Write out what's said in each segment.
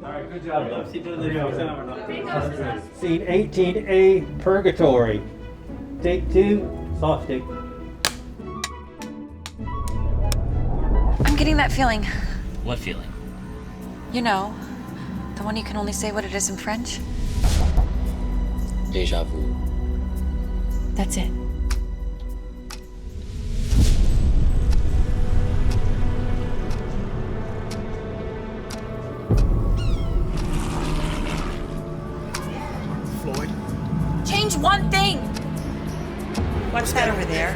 All right, good job. Scene 18A, Purgatory. Take 2, soft take. I'm getting that feeling. What feeling? You know, the one you can only say what it is in French. Deja vu. That's it. Floyd? Change one thing! What's that over there?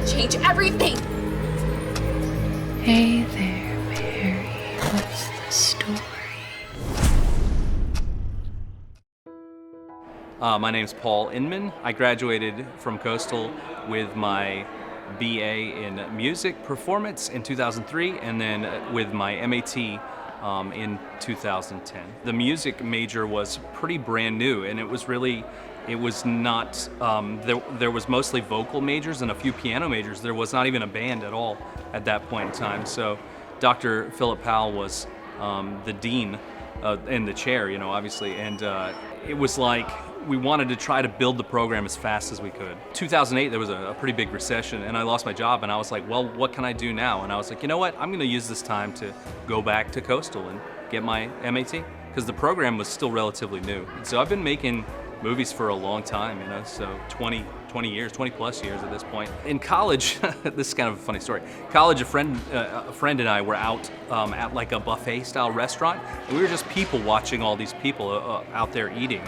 Change everything! Hey there, Mary. What's the story? My name's Paul Inman. I graduated from Coastal with my BA in music performance in 2003 and then with my MAT in 2010. The music major was pretty brand new and it was not, there was mostly vocal majors and a few piano majors. There was not even a band at all at that point in time. So Dr. Philip Powell was the dean in the chair, obviously, and it was like we wanted to try to build the program as fast as we could. 2008, there was a pretty big recession and I lost my job and I was like, well, what can I do now? And I was like, you know what? I'm gonna use this time to go back to Coastal and get my MAT because the program was still relatively new. And so I've been making movies for a long time, so 20 plus years at this point. In college, this is kind of a funny story. College, a friend and I were out at like a buffet style restaurant and we were just people watching all these people out there eating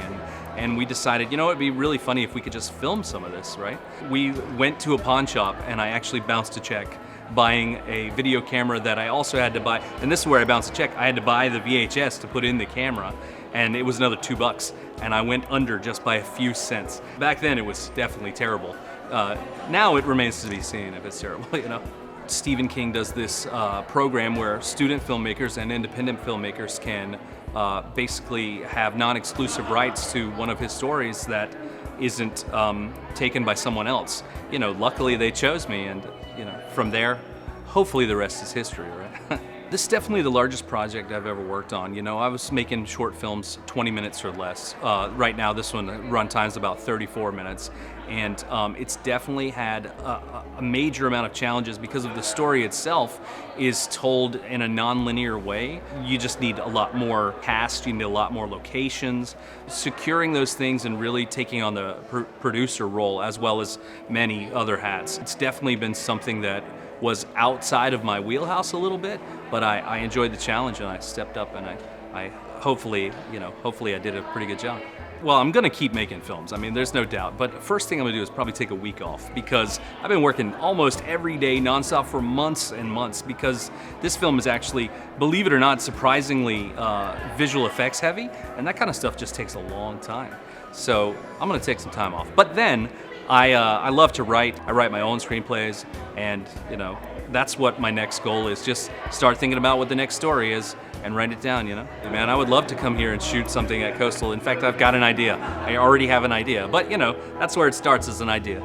and we decided, it'd be really funny if we could just film some of this, right? We went to a pawn shop and I actually bounced a check buying a video camera that I also had to buy, and this is where I bounced a check. I had to buy the VHS to put in the camera and it was another $2 and I went under just by a few cents. Back then it was definitely terrible. Now it remains to be seen if it's terrible, Stephen King does this program where student filmmakers and independent filmmakers can basically have non-exclusive rights to one of his stories that isn't taken by someone else. Luckily they chose me and from there, hopefully the rest is history, right? This is definitely the largest project I've ever worked on. I was making short films 20 minutes or less. Right now, this one runtime's about 34 minutes. And it's definitely had a major amount of challenges because of the story itself is told in a non-linear way. You just need a lot more cast, you need a lot more locations. Securing those things and really taking on the producer role as well as many other hats. It's definitely been something that was outside of my wheelhouse a little bit, but I enjoyed the challenge and I stepped up and I hopefully I did a pretty good job. Well, I'm gonna keep making films, there's no doubt, but first thing I'm gonna do is probably take a week off because I've been working almost every day nonstop for months and months because this film is actually, believe it or not, surprisingly visual effects heavy, and that kind of stuff just takes a long time. So I'm gonna take some time off. But then, I love to write. I write my own screenplays, and that's what my next goal is. Just start thinking about what the next story is and write it down. Man, I would love to come here and shoot something at Coastal. In fact, I've got an idea. I already have an idea, but that's where it starts, as an idea.